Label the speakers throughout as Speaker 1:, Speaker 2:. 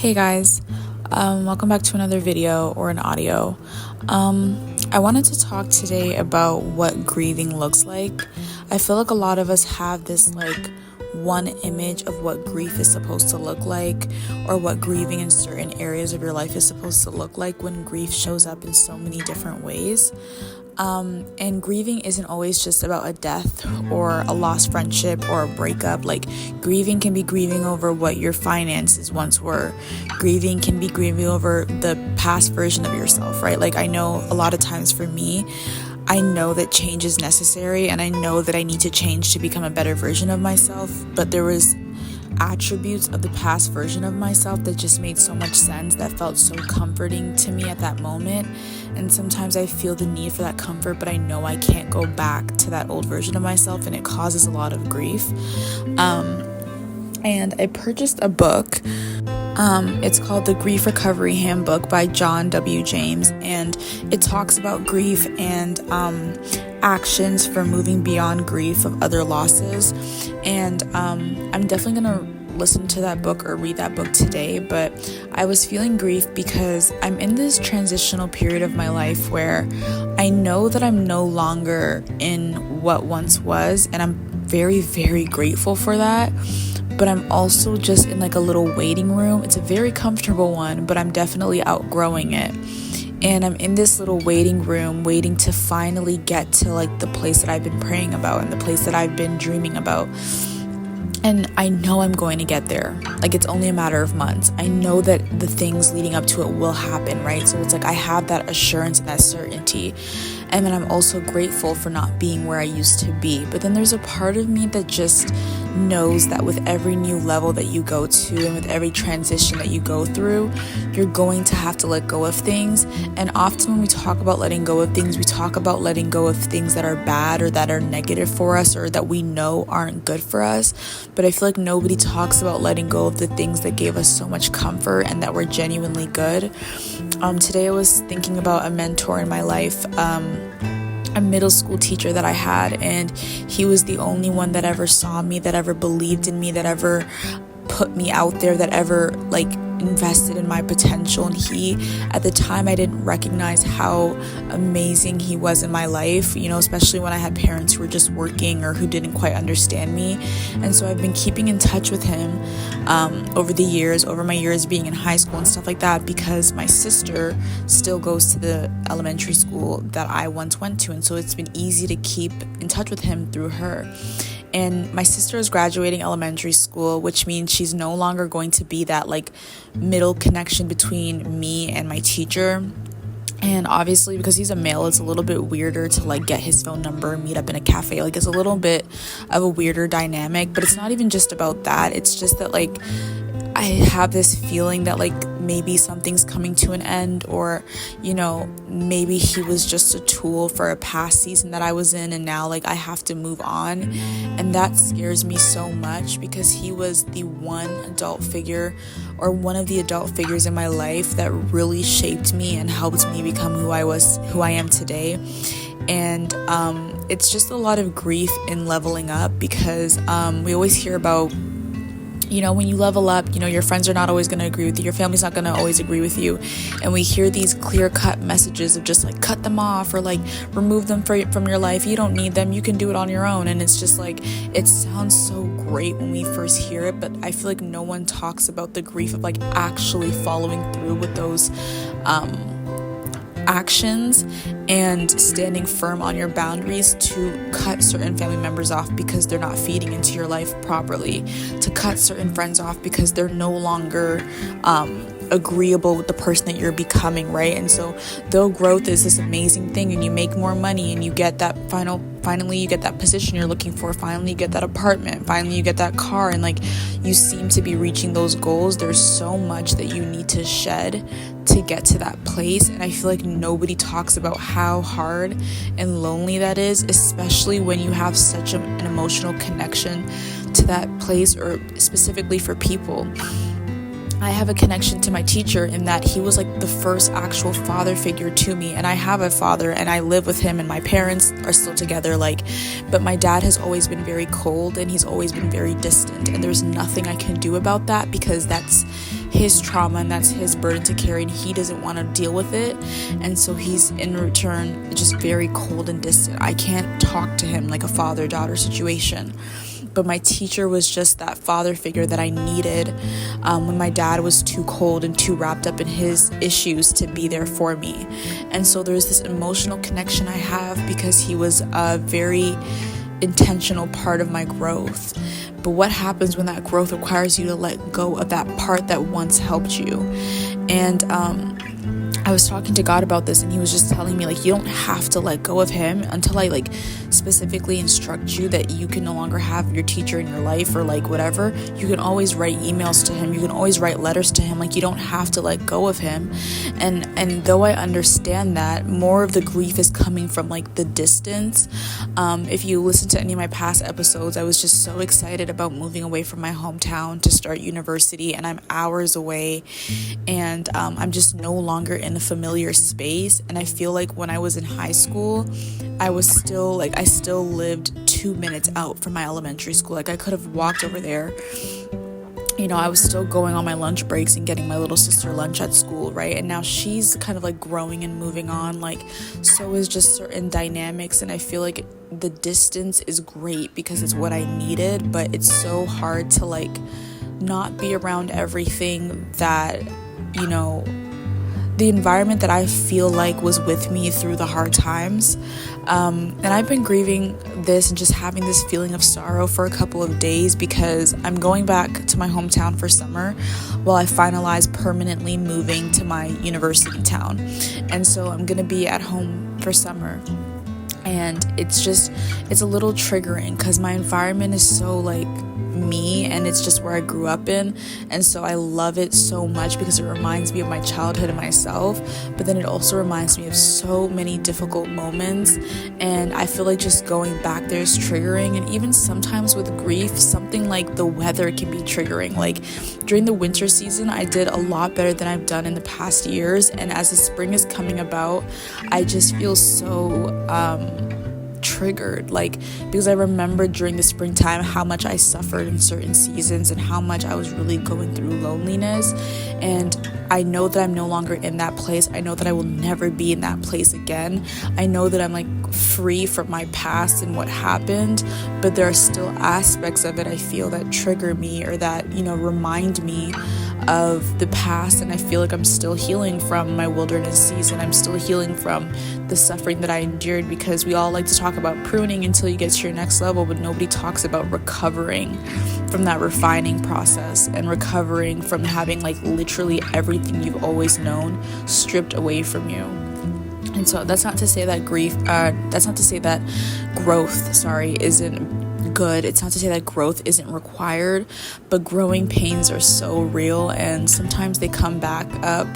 Speaker 1: Hey guys, welcome back to another video or an audio. I wanted to talk today about what grieving looks like. I feel like a lot of us have this one image of what grief is supposed to look like, or what grieving in certain areas of your life is supposed to look like when grief shows up in so many different ways. And grieving isn't always just about a death or a lost friendship or a breakup. Grieving can be grieving over what your finances once were. Grieving can be grieving over the past version of yourself, right? I know a lot of times for me, I know that change is necessary, and I know that I need to change to become a better version of myself, but there was attributes of the past version of myself that just made so much sense, that felt so comforting to me at that moment. And sometimes I feel the need for that comfort, but I know I can't go back to that old version of myself, and it causes a lot of grief. And I purchased a book. It's called The Grief Recovery Handbook by John W. James, and it talks about grief and actions for moving beyond grief of other losses. And I'm definitely gonna listen to that book or read that book today, but I was feeling grief because I'm in this transitional period of my life where I know that I'm no longer in what once was, and I'm very, very grateful for that. But I'm also just in a little waiting room. It's a very comfortable one, but I'm definitely outgrowing it. And I'm in this little waiting room, waiting to finally get to the place that I've been praying about and the place that I've been dreaming about. And I know I'm going to get there. It's only a matter of months. I know that the things leading up to it will happen, right? So it's I have that assurance and that certainty. And then I'm also grateful for not being where I used to be. But then there's a part of me that just knows that with every new level that you go to and with every transition that you go through, you're going to have to let go of things. And often when we talk about letting go of things, we talk about letting go of things that are bad or that are negative for us or that we know aren't good for us. But I feel like nobody talks about letting go of the things that gave us so much comfort and that were genuinely good. Today I was thinking about a mentor in my life, a middle school teacher that I had, and he was the only one that ever saw me, that ever believed in me, that ever put me out there, that ever invested in my potential. And he, at the time, I didn't recognize how amazing he was in my life, especially when I had parents who were just working or who didn't quite understand me. And so I've been keeping in touch with him over the years, over my years being in high school and stuff like that, because my sister still goes to the elementary school that I once went to. And so it's been easy to keep in touch with him through her. And my sister is graduating elementary school, which means she's no longer going to be that middle connection between me and my teacher. And obviously, because he's a male, it's a little bit weirder to get his phone number and meet up in a cafe. It's a little bit of a weirder dynamic, but it's not even just about that. It's just that I have this feeling that maybe something's coming to an end, or maybe he was just a tool for a past season that I was in, and now I have to move on. And that scares me so much, because he was the one adult figure, or one of the adult figures in my life that really shaped me and helped me become who I am today. And it's just a lot of grief in leveling up, because we always hear about when you level up, your friends are not always going to agree with you. Your family's not going to always agree with you. And we hear these clear-cut messages of just cut them off, or remove them from your life. You don't need them. You can do it on your own. And it's just it sounds so great when we first hear it, but I feel like no one talks about the grief of actually following through with those actions and standing firm on your boundaries to cut certain family members off because they're not feeding into your life properly, to cut certain friends off because they're no longer agreeable with the person that you're becoming, right? And so though growth is this amazing thing, and you make more money, and you get that finally you get that position you're looking for, finally you get that apartment, finally you get that car, and you seem to be reaching those goals, there's so much that you need to shed to get to that place. And I feel like nobody talks about how hard and lonely that is, especially when you have such an emotional connection to that place, or specifically for people. I have a connection to my teacher in that he was the first actual father figure to me, and I have a father and I live with him, and my parents are still together, but my dad has always been very cold, and he's always been very distant, and there's nothing I can do about that, because that's his trauma and that's his burden to carry, and he doesn't want to deal with it. And so he's in return just very cold and distant. I can't talk to him like a father-daughter situation. But my teacher was just that father figure that I needed when my dad was too cold and too wrapped up in his issues to be there for me. And so there's this emotional connection I have because he was a very intentional part of my growth. But what happens when that growth requires you to let go of that part that once helped you? And I was talking to God about this, and he was just telling me, like, you don't have to let go of him until I like specifically instruct you that you can no longer have your teacher in your life or like whatever. You can always write emails to him, you can always write letters to him. Like, you don't have to let go of him. And though I understand that, more of the grief is coming from like the distance. If you listen to any of my past episodes, I was just so excited about moving away from my hometown to start university, and I'm hours away, and I'm just no longer in a familiar space. And I feel like when I was in high school, I still lived 2 minutes out from my elementary school. Like, I could have walked over there. You know, I was still going on my lunch breaks and getting my little sister lunch at school, right? And now she's kind of like growing and moving on. Like, so is just certain dynamics. And I feel like the distance is great because it's what I needed, but it's so hard to like not be around everything that, you know, the environment that I feel like was with me through the hard times. And I've been grieving this and just having this feeling of sorrow for a couple of days because I'm going back to my hometown for summer while I finalize permanently moving to my university town. And so I'm going to be at home for summer. And it's a little triggering because my environment is so like me, and it's just where I grew up in, and so I love it so much because it reminds me of my childhood and myself, but then it also reminds me of so many difficult moments, and I feel like just going back there is triggering. And even sometimes with grief, something like the weather can be triggering. Like during the winter season, I did a lot better than I've done in the past years, and as the spring is coming about, I just feel so triggered, like, because I remember during the springtime how much I suffered in certain seasons and how much I was really going through loneliness. And I know that I'm no longer in that place. I know that I will never be in that place again. I know that I'm like free from my past and what happened, but there are still aspects of it I feel that trigger me or that, you know, remind me of the past. And I feel like I'm still healing from my wilderness season. I'm still healing from the suffering that I endured, because we all like to talk about pruning until you get to your next level, but nobody talks about recovering from that refining process and recovering from having like literally everything you've always known stripped away from you. And so that's not to say that growth isn't good. It's not to say that growth isn't required, but growing pains are so real, and sometimes they come back up.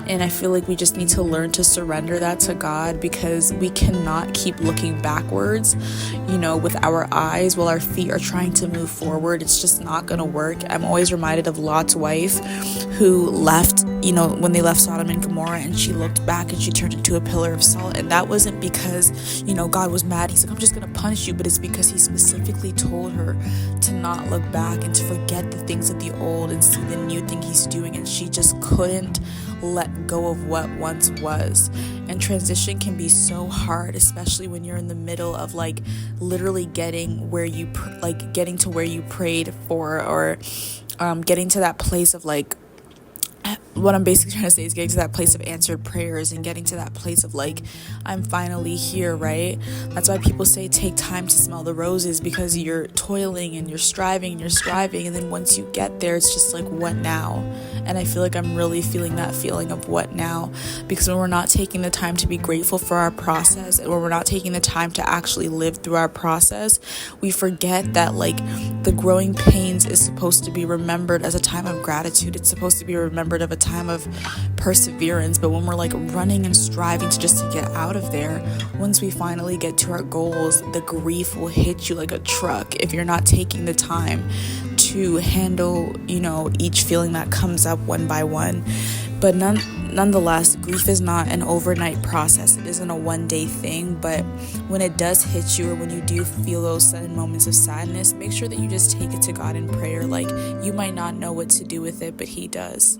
Speaker 1: And I feel like we just need to learn to surrender that to God, because we cannot keep looking backwards, you know, with our eyes while our feet are trying to move forward. It's just not going to work. I'm always reminded of Lot's wife, who left, you know, when they left Sodom and Gomorrah, and she looked back and she turned into a pillar of salt. And that wasn't because, you know, God was mad. He's like, I'm just going to punish you. But it's because he specifically told her to not look back and to forget the things of the old and see the new thing he's doing. And she just couldn't let go of what once was. And transition can be so hard, especially when you're in the middle of like literally getting where you getting to where you prayed for, or getting to that place of like, what I'm basically trying to say is getting to that place of answered prayers and getting to that place of like, I'm finally here, right? That's why people say take time to smell the roses, because you're toiling and you're striving and you're striving, and then once you get there, it's just like, what now? And I feel like I'm really feeling that feeling of what now, because when we're not taking the time to be grateful for our process, and when we're not taking the time to actually live through our process, we forget that like the growing pains is supposed to be remembered as a time of gratitude. It's supposed to be remembered of a time of perseverance. But when we're like running and striving to get out of there, once we finally get to our goals, the grief will hit you like a truck if you're not taking the time to handle, you know, each feeling that comes up one by one. But nonetheless, grief is not an overnight process. It isn't a one-day thing, but when it does hit you, or when you do feel those sudden moments of sadness, make sure that you just take it to God in prayer. Like, you might not know what to do with it, but He does.